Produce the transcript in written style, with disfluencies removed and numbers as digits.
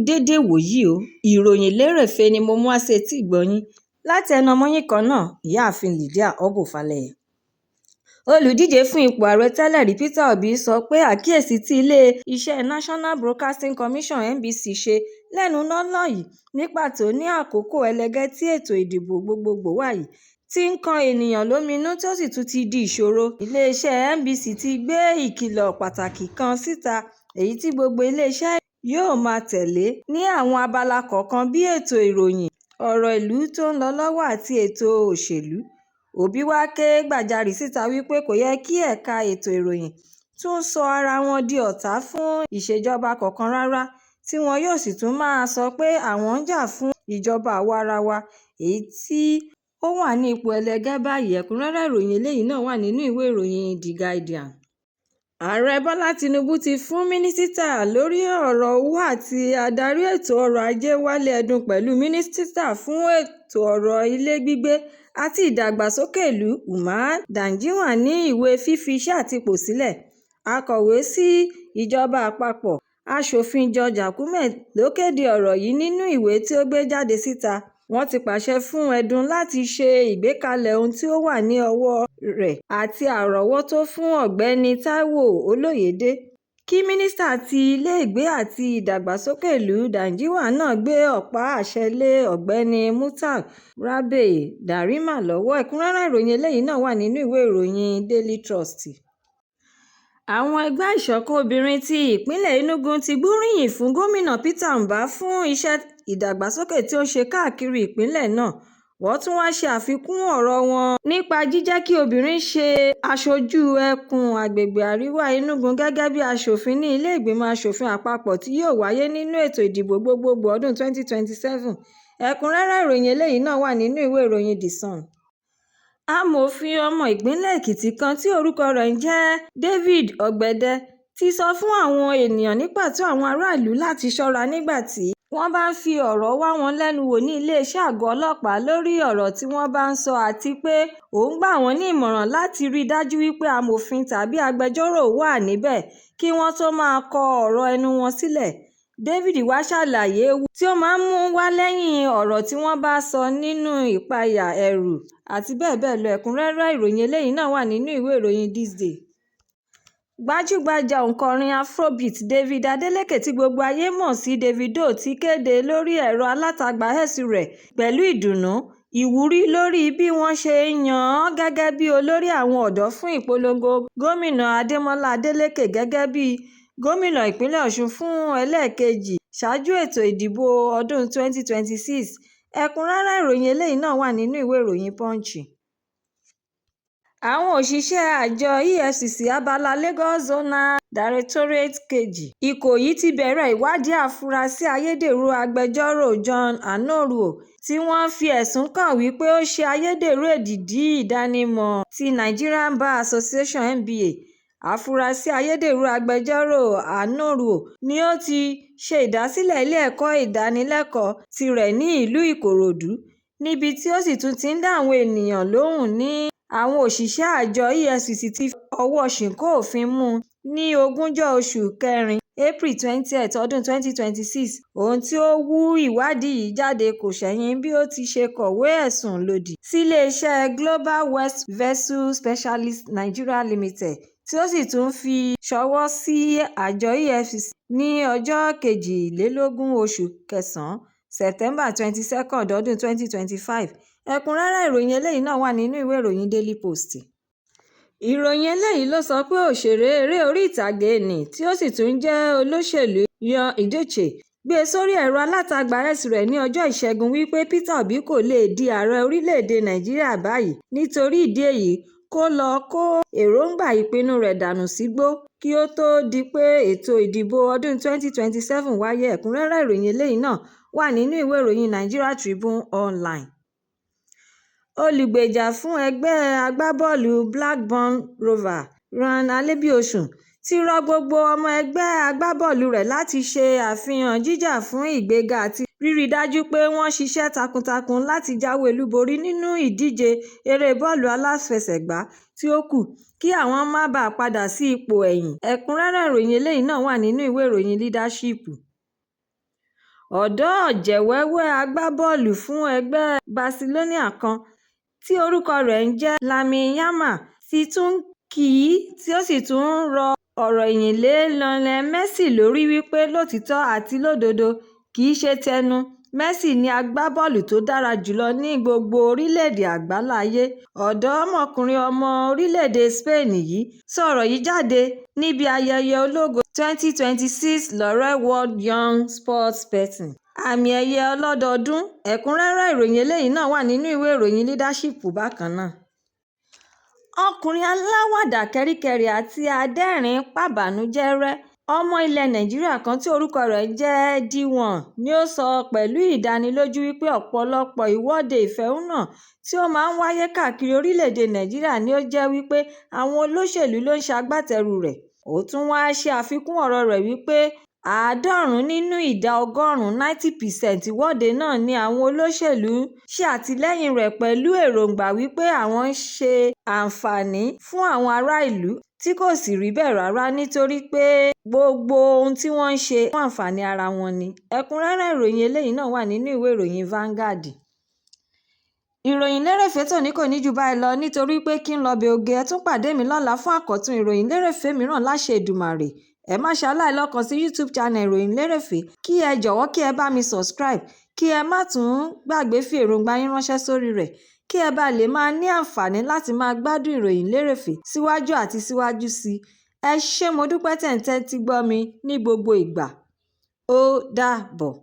déédéé wòyí o, ìròyìn lérèfé ni mo mú wá sí etí ìgbọ́-yín láti ẹnu ọmọ yín kan náà, ìyáàfin Lydia Ọbọ́falẹ́yẹ. Olùdíje fún ipò ààrẹ tẹ́lẹ̀ rí Peter Obi sọ pé àkíyèsí tí ilé-iṣẹ́ National Broadcasting Commission (NBC) ṣe lẹ́nu lọ́lọ́ yìí ní pàtó ní àkókò ẹlẹgẹ́ tí ètò ìdìbò gbogbogbò wà yìí ti ń kan ènìyàn lóminú tó sì tún ti di ìṣòro. Iléeṣẹ́ NBC ti gbé ìkìlọ̀ pàtàkì kan síta èyí tí gbogbo iléeṣẹ́ yóò máa tẹ̀lé ní àwọn abala kọ̀ọ̀kan bíi ètò ìròyìn, ọ̀rọ̀ ìlú tó ń lọ lọ́wọ́ àti ètò òṣèlú. Obi wá ké gbàjarè síta wípé kò yẹ kí ẹ̀ka ètò ìròyìn tún sọ ara wọn di ọ̀tá fún ìṣèjọba kankan rárá, tí wọn yóò sì tún máa sọ pé àwọn ń jà fún ìjọba àwa-arawa èyí tí ó wà ní ipò ẹlẹgẹ́ báyìí. Ẹ̀kúnrẹ́rẹ́ ìròyìn eléyìí náà wà nínú ìwé ìròyìn The Guardian. Ààrẹ Bọ́lá Tinubu ti fún mínísítà lórí ọ̀rọ̀ owó àti adarí ètò ọrọ̀ ajé Wálé Ẹdùn pẹ̀lú mínísítà fún ètò ọ̀rọ̀ ilé gbígbé àti ìdàgbàsókè ìlú Umar Danjuma ní ìwé fífi iṣẹ́ àtipò sílẹ̀. Akọ̀wé sí ìjọba àpapọ̀, aṣòfin George Akume ló kéde ọ̀rọ̀ yìí nínú ìwé tí ó gbé jáde síta. Wọ́n ti pàṣẹ fún Ẹdùn láti ṣe ìgbékalẹ̀ ohun tí ó wà ní ọwọ́ rẹ̀ àti àrọ́wọ́tó fún ọ̀gbẹ́ni Taiwo Olóyèdé. Kí mínísítà ti ilégbèé àti ìdàgbàsókè ìlú Danjuma náà gbé ọ̀pá àṣẹ lé ọ̀gbẹ́ni Mutar Rabe Darima lọ́wọ́. Ẹ̀kúnrẹ́rẹ́ ìròyìn eléyìí náà wà nínú ìwé ìròyìn Daily Trust. Àwọn ẹgbẹ́ ìṣọ̀kan obìnrin ti ìpínlẹ̀ Enugu ti gbóríyìn fún gómìnà Peter Mbah fún iṣẹ́ ìdàgbàsókè tí ó ṣe káàkiri ìpínlẹ̀ náà. Wọ́n tún wá ṣe àfikún ọ̀rọ̀ wọn nípa jíjẹ́ kí obìnrin ṣe aṣojú ẹkùn agbègbè àríwá Enugu gẹ́gẹ́ bí aṣòfin ní ilé ìgbìmọ̀ aṣòfin àpapọ̀ tí yóò wáyé nínú ètò ìdìbò gbogbogbò ọdún 2027. Ẹ̀kúnrẹ́rẹ́ ìròyìn eléyìí náà wà nínú ìwé ìròyìn The Sun. Amòfin ọmọ ìpínlẹ̀ Èkìtì kan tí orúkọ rẹ̀ ń jẹ́ David Ogbede ti sọ fún àwọn ènìyàn ní pàtó àwọn aráàlú láti ṣọ́ra nígbà tí wọ́n bá ń fi ọ̀rọ̀ wá wọn lẹ́nu wò ní iléeṣẹ́ àgọ́ ọlọ́pàá lórí ọ̀rọ̀ tí wọ́n bá ń sọ, àti pé òun gbà wọ́n ní ìmọ̀ràn láti rí i dájú wípé amòfin tàbí agbẹjọ́rò wà níbẹ̀ kí wọ́n tó máa kọ ọ̀rọ̀ ẹnu wọn sílẹ̀. David wá ṣàlàyé ewu tí ó máa ń mú wá lẹ́yìn ọ̀rọ̀ tí wọ́n bá sọ nínú ìpayà, ẹ̀rù àti bẹ́ẹ̀ bẹ́ẹ̀ lọ. Ẹ̀kúnrẹ́rẹ́ ìròyìn eléyìí náà wà nínú ìwé ìròyìn This Day. Gbajúgbajà òǹkọrin Afrobeat David Adeleke tí gbogbo ayé mọ̀ sí Davido ti kéde lórí ẹ̀rọ alátagbà X rẹ̀ pẹ̀lú ìdùnnú, ìwúrí lórí bí wọ́n ṣe yàn án gẹ́gẹ́ bí olórí àwọn ọ̀dọ́ fún ìpolongo gómìnà Adémọ́lá Adeleke gẹ́gẹ́ bí gómìnà ìpínlẹ̀ Ọ̀ṣun fún ẹlẹ́ẹ̀kejì ṣáájú ètò ìdìbò ọdún 2026. Ẹ̀kúnrẹ́rẹ́ ìròyìn eléyìí náà wà nínú ìwé ìròyìn Punch. Àwọn òṣìṣẹ́ àjọ EFCC abala Lagos Zonal Directorate kejì Ìkòyí ti bẹ̀rẹ̀ ìwádìí àfúrásì ayédèrú agbẹjọ́rò John Anoruo tí wọ́n fi ẹ̀sùn kàn wípé ó ṣe ayédèrú èdìdì ìdánimọ̀ ti Nigerian Bar Association (NBA). Àfúrásì ayédèrú agbẹjọ́rò Anoruo ni ó ti ṣe ìdásílẹ̀ ilé ẹ̀kọ́ ìdánilẹ́kọ̀ọ́ tirẹ̀ ní ìlú Ìkòròdú, níbi tí ó sì tún ti ń dá àwọn ènìyàn lóhùn ní àwọn òṣìṣẹ́ àjọ EFCC ti fi ọwọ́ ṣìnkún òfin mú un ní 20 oṣù kẹrin April 20th ọdún 2026. Ohun tí ó wú ìwádìí yìí jáde kò ṣẹ̀yìn bí ó ti ṣe kọ̀wé ẹ̀sùn lòdì sí iléeṣẹ́ Global West Vessel Specialist Nigeria Limited tí ó sì tún fi ṣọwọ́ sí àjọ EFCC ní ọjọ́ 22 oṣù kẹsàn-án September 22nd ọdún 2025. Ẹ̀kúnrẹ́rẹ́ ìròyìn eléyìí náà wà nínú ìwé ìròyìn Daily Post. Ìròyìn eléyìí ló sọ pé òṣèré eré orí ìtàgé nì tí ó sì tún jẹ́ olóṣèlú Yan Edochie gbé sórí ẹ̀rọ alátagbà X rẹ̀ ní ọjọ́ Ìṣẹ́gun wípé Peter Obi kò lè di ààrẹ orílẹ̀-èdè Nàìjíríà báyìí. Nítorí ìdí èyí, kó lọ kó èròǹgbà ìpinnu rẹ̀ dànù sígbó kí ó tó di pé ètò ìdìbò ọdún 2027 wáyé. Ẹ̀kúnrẹ́rẹ́ ìròyìn eléyìí náà wà nínú ìwé ìròyìn Nigeria Tribune Online. Olùgbèjà fún ẹgbẹ́ agbábọ́ọ̀lù Blackburn Rovers Ran Alebiosun ti rọ gbogbo ọmọ ẹgbẹ́ agbábọ́ọ̀lù rẹ̀ láti ṣe àfihàn jíjà fún ìgbéga àti rírí dájú pé wọ́n ṣiṣẹ́ takuntakun láti jáwé olúborí nínú ìdíje eré bọ́ọ̀lù aláfẹsẹ̀gbá tí ó kù kí àwọn má bàa padà sí ipò ẹ̀yìn. Ẹ̀kúnrẹ́rẹ́ ìròyìn eléyìí náà wà nínú ìwé ìròyìn Leadership. ọ̀dọ́ ọ̀jẹ̀wẹ́wẹ́ agbábọ́ọ̀lù fún ẹgbẹ́ Barcelona kan tí orúkọ rẹ̀ ń jẹ́ Lamine Yamal ti tún kì í tí ó sì tún ń rọ ọ̀rọ̀ ìyìn lé Lionel Messi lórí wípé lótìítọ́ àti lódodo kì í ṣe tẹnu Messi ni agbábọ́ọ̀lù tó dára jùlọ ní gbogbo orílẹ̀-èdè àgbáláyé. Ọ̀dọ́mọkùnrin ọmọ orílẹ̀-èdè Spain yìí sọ̀rọ̀ yìí jáde níbi ayẹyẹ ológo 2026 L'Oréal World Young Sportsperson àmì ẹ̀yẹ ọlọ́dọọdún. Ẹ̀kúnrẹ́rẹ́ ìròyìn eléyìí náà wà nínú ìwé ìròyìn Leadership bákan náà. Ọkùnrin aláwàdà kẹ́ríkẹ́rí àti adẹ́rìn pàbànújẹ́ ọmọ ilẹ̀ Nàìjíríà kan tí orúkọ rẹ̀ jẹ́ D1 ni ó sọ pẹ̀lú ìdánilójú wípé ọ̀pọ̀lọpọ̀ ìwọ́de ìfẹ̀hónúhàn tí ó máa ń wáyé káàkiri orílẹ̀-èdè Nàìjíríà ni ó jẹ́ wípé àwọn olóṣèlú ló ń ṣe agbátẹrù rẹ̀. Ó tún wá ṣe àfikún ọ̀rọ̀ rẹ̀ wípé 90 nínú ìdá 90% ìwọ́de náà ni àwọn olóṣèlú ṣe àtìlẹ́yìn rẹ̀ pẹ̀lú èròǹgbà wípé àwọn ń ṣe àǹfààní fún àwọn ará ìlú tí kò sì rí bẹ́ẹ̀ rárá nítorí pé gbogbo ohun tí wọ́n ń ṣe fún àǹfààní ara wọn ni. Ẹ̀kúnrẹ́rẹ́ ìròyìn eléyìí náà wà nínú ìwé ìròyìn Vanguard. Ìròyìn lérèfé tòní kò ní jù báyìí lọ nítorí pé kí n lọ bẹ oge. Ẹ tún pàdé mi lọ́la fún àkọ́tún ìròyìn lérèfé mìíràn láṣẹ Èdùmàrè. Ẹ má ṣaláì lọ kàn sí YouTube channel ìròyìn lérèfé kí ẹ jọ̀wọ́ kí ẹ bá mi subscribe kí ẹ má tún gbàgbé fi èròǹgbà yín ránṣẹ́ sórí rẹ̀ kí ẹ bá lè máa ní àǹfààní láti máa gbádùn ìròyìn lérèfé síwájú àti síwájú sí i. Ẹ ṣé mo dúpẹ́ tẹ̀ ń tẹ́tí gbọ́ mi ní gbogbo ìgbà. Ó dàbọ̀.